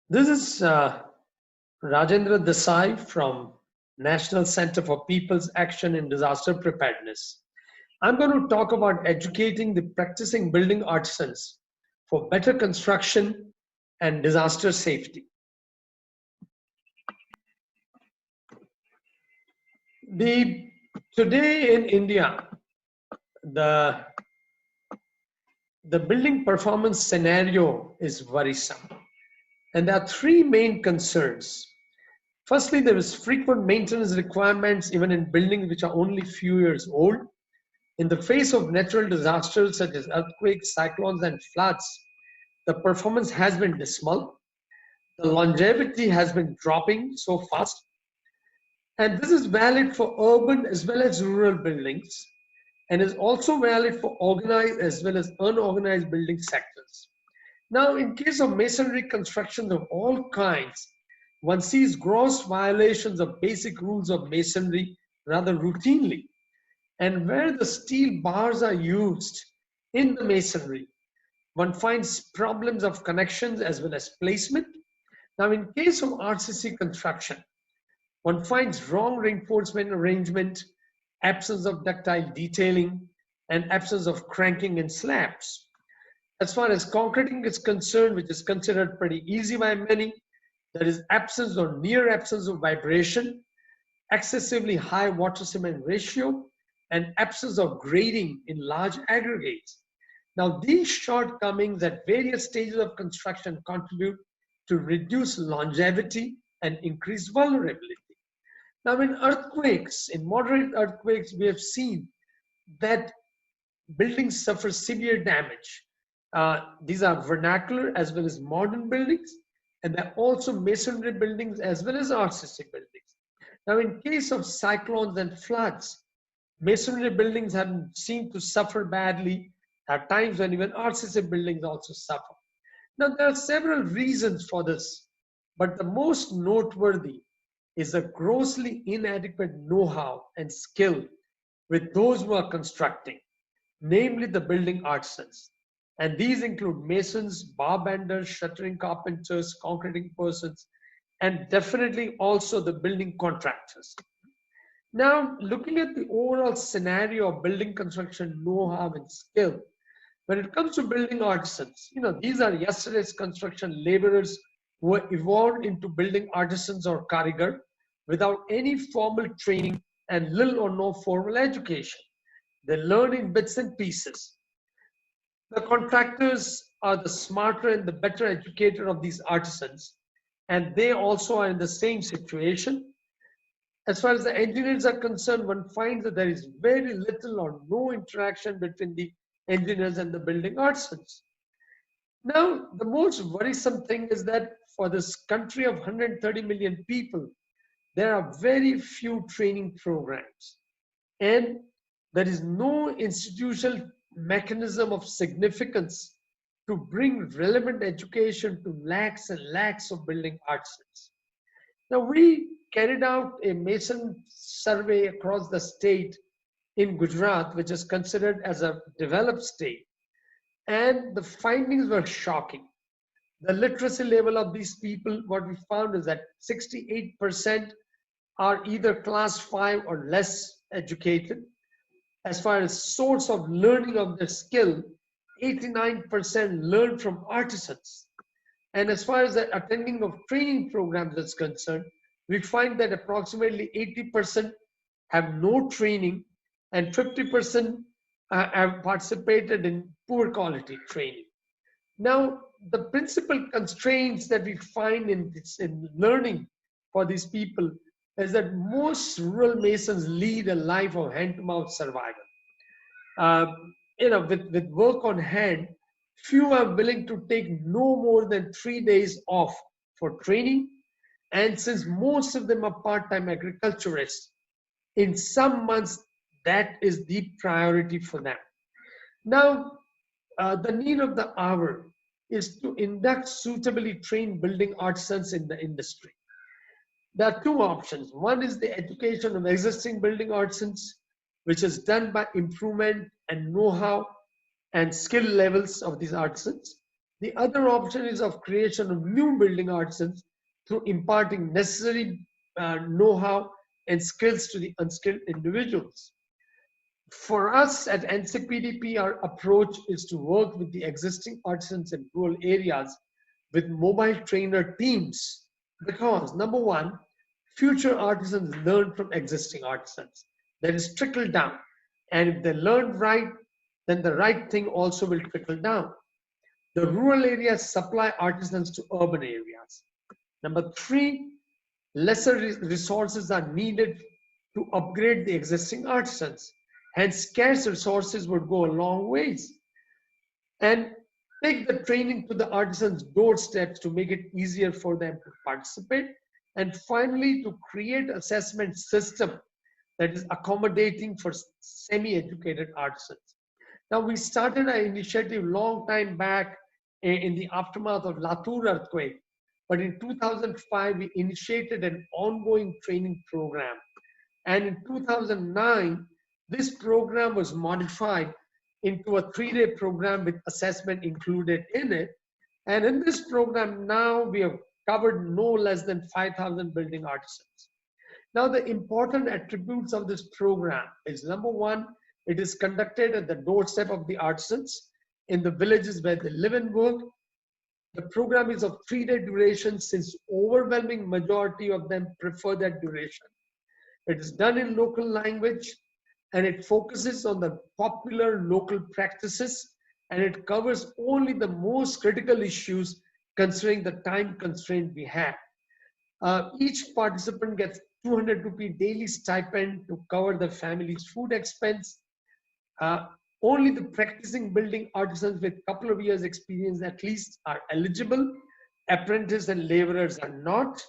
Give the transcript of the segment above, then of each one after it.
This is Rajendra Desai from National Center for People's Action in Disaster Preparedness. I'm going to talk about educating the practicing building artisans for better construction and disaster safety. Today in India, the, the building performance scenario is worrisome. And there are three main concerns. Firstly, there is frequent maintenance requirements even in buildings which are only few years old. In the face of natural disasters such as earthquakes, cyclones, and floods, the performance has been dismal. The longevity has been dropping so fast. And this is valid for urban as well as rural buildings, and is also valid for organized as well as unorganized building sectors. Now, in case of masonry constructions of all kinds, one sees gross violations of basic rules of masonry rather routinely. And where the steel bars are used in the masonry, one finds problems of connections as well as placement. Now, in case of RCC construction, one finds wrong reinforcement arrangement, absence of ductile detailing, and absence of cranking in slabs. As far as concreting is concerned, which is considered pretty easy by many, there is absence or near absence of vibration, excessively high water cement ratio, and absence of grading in large aggregates. Now, these shortcomings at various stages of construction contribute to reduce longevity and increase vulnerability. Now, in earthquakes, in moderate earthquakes, we have seen that buildings suffer severe damage. These are vernacular as well as modern buildings, and they're also masonry buildings as well as RCC buildings. Now, in case of cyclones and floods, masonry buildings have been seen to suffer badly at times when even RCC buildings also suffer. Now, there are several reasons for this, but the most noteworthy is a grossly inadequate know-how and skill with those who are constructing, namely the building artisans. And these include masons, bar benders, shuttering carpenters, concreting persons, and definitely also the building contractors. Now, looking at the overall scenario of building construction know-how and skill, when it comes to building artisans, these are yesterday's construction laborers who were evolved into building artisans or karigar without any formal training and little or no formal education. They learn in bits and pieces. The contractors are the smarter and the better educated of these artisans, and they also are in the same situation. As far as the engineers are concerned, one finds that there is very little or no interaction between the engineers and the building artisans. Now, the most worrisome thing is that for this country of 130 million people, there are very few training programs, and there is no institutional mechanism of significance to bring relevant education to lakhs and lakhs of building artisans. Now, we carried out a mason survey across the state in Gujarat, which is considered as a developed state, and the findings were shocking. The literacy level of these people, what we found is that 68% are either class 5 or less educated. As far as source of learning of their skill, 89% learn from artisans. And as far as the attending of training programs is concerned, we find that approximately 80% have no training and 50% have participated in poor quality training. Now, the principal constraints that we find in learning for these people is that most rural masons lead a life of hand-to-mouth survival. With work on hand, few are willing to take no more than 3 days off for training. And since most of them are part-time agriculturists, in some months, that is the priority for them. Now, the need of the hour is to induct suitably trained building artisans in the industry. There are two options. One is the education of existing building artisans, which is done by improvement and know-how and skill levels of these artisans. The other option is of creation of new building artisans through imparting necessary know-how and skills to the unskilled individuals. For us at Ncpdp, our approach is to work with the existing artisans in rural areas with mobile trainer teams, because number one, future artisans learn from existing artisans. That is trickle down. And if they learn right, then the right thing also will trickle down. The rural areas supply artisans to urban areas. Number three, lesser resources are needed to upgrade the existing artisans. Hence, scarce resources would go a long ways. And take the training to the artisans' doorsteps to make it easier for them to participate. And finally, to create assessment system that is accommodating for semi-educated artisans. Now, we started our initiative long time back in the aftermath of Latur earthquake. But in 2005, we initiated an ongoing training program. And in 2009, this program was modified into a 3-day program with assessment included in it. And in this program now, we have covered no less than 5,000 building artisans. Now, the important attributes of this program is, number one, it is conducted at the doorstep of the artisans in the villages where they live and work. The program is of 3-day duration, since overwhelming majority of them prefer that duration. It is done in local language, and it focuses on the popular local practices, and it covers only the most critical issues considering the time constraint we have. Each participant gets 200 rupee daily stipend to cover the family's food expense. Only the practicing building artisans with a couple of years experience at least are eligible. Apprentices and laborers are not.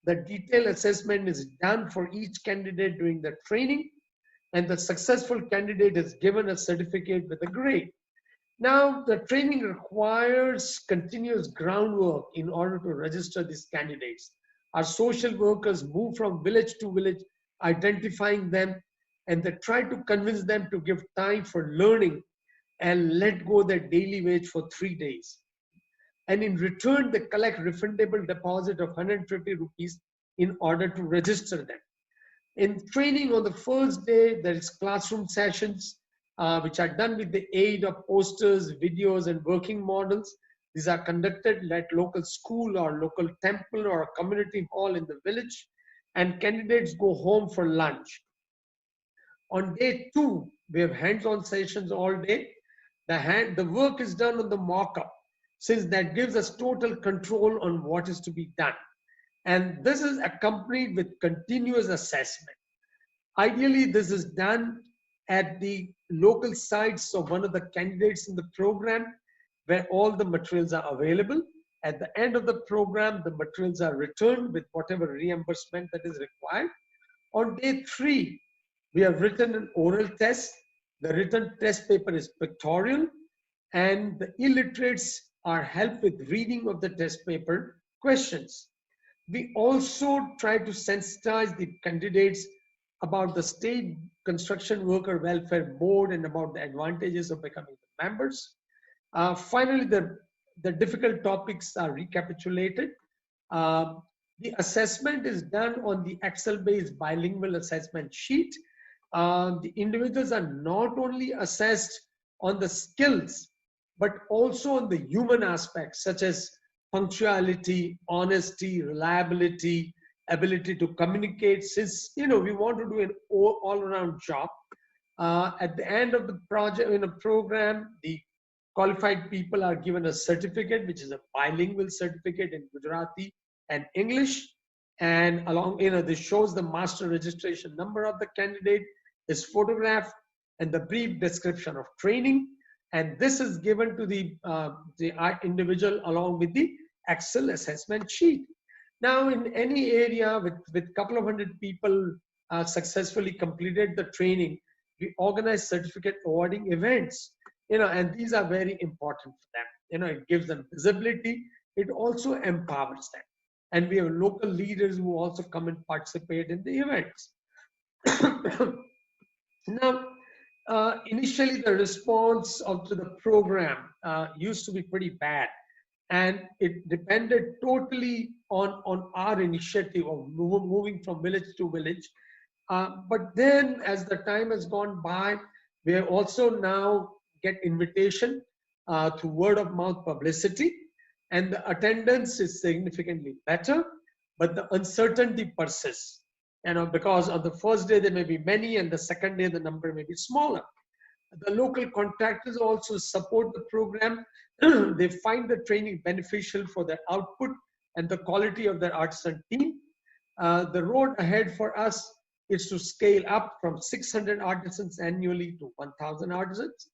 The detailed assessment is done for each candidate during the training, and the successful candidate is given a certificate with a grade. Now, the training requires continuous groundwork in order to register these candidates. Our social workers move from village to village, identifying them, and they try to convince them to give time for learning and let go their daily wage for 3 days. And in return, they collect refundable deposit of 150 rupees in order to register them. In training on the first day, there is classroom sessions, which are done with the aid of posters, videos, and working models. These are conducted at local school or local temple or a community hall in the village, and candidates go home for lunch. On day 2, we have hands-on sessions all day. The work is done on the mock-up, since that gives us total control on what is to be done. And this is accompanied with continuous assessment. Ideally, this is done at the local sites of one of the candidates in the program, where all the materials are available. At the end of the program, the materials are returned with whatever reimbursement that is required. On day 3, we have written an oral test. The written test paper is pictorial, and the illiterates are helped with reading of the test paper questions. We also try to sensitize the candidates about the State Construction Worker Welfare Board and about the advantages of becoming members. Finally, the difficult topics are recapitulated. The assessment is done on the Excel-based bilingual assessment sheet. The individuals are not only assessed on the skills, but also on the human aspects, such as punctuality, honesty, reliability, ability to communicate. Since we want to do an all-around job, at the end of the project in a program, the qualified people are given a certificate, which is a bilingual certificate in Gujarati and English. And along, this shows the master registration number of the candidate, his photograph, and the brief description of training. And this is given to the individual along with the Excel assessment sheet. Now, in any area with a couple of hundred people successfully completed the training, we organize certificate awarding events. And these are very important for them. It gives them visibility. It also empowers them. And we have local leaders who also come and participate in the events. Now, initially the response to the program used to be pretty bad. And it depended totally on our initiative of moving from village to village. But then as the time has gone by, we are also now get invitation through word of mouth publicity, and the attendance is significantly better, but the uncertainty persists. Because on the first day there may be many, and the second day the number may be smaller. The local contractors also support the program. They find the training beneficial for their output and the quality of their artisan team. The road ahead for us is to scale up from 600 artisans annually to 1,000 artisans.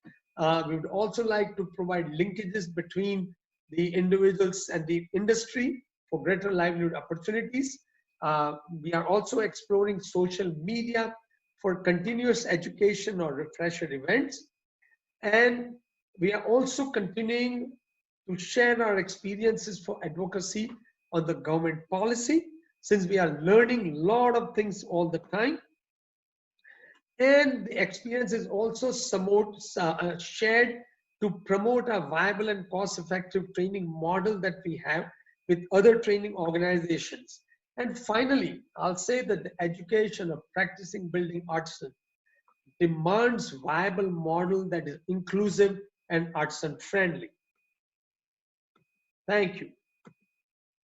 We would also like to provide linkages between the individuals and the industry for greater livelihood opportunities. We are also exploring social media for continuous education or refresher events. And we are also continuing to share our experiences for advocacy on the government policy, since we are learning a lot of things all the time. And the experience is also somewhat shared to promote a viable and cost-effective training model that we have with other training organizations. And finally, I'll say that the education of practicing building artisans demands viable model that is inclusive and artisan friendly. Thank you.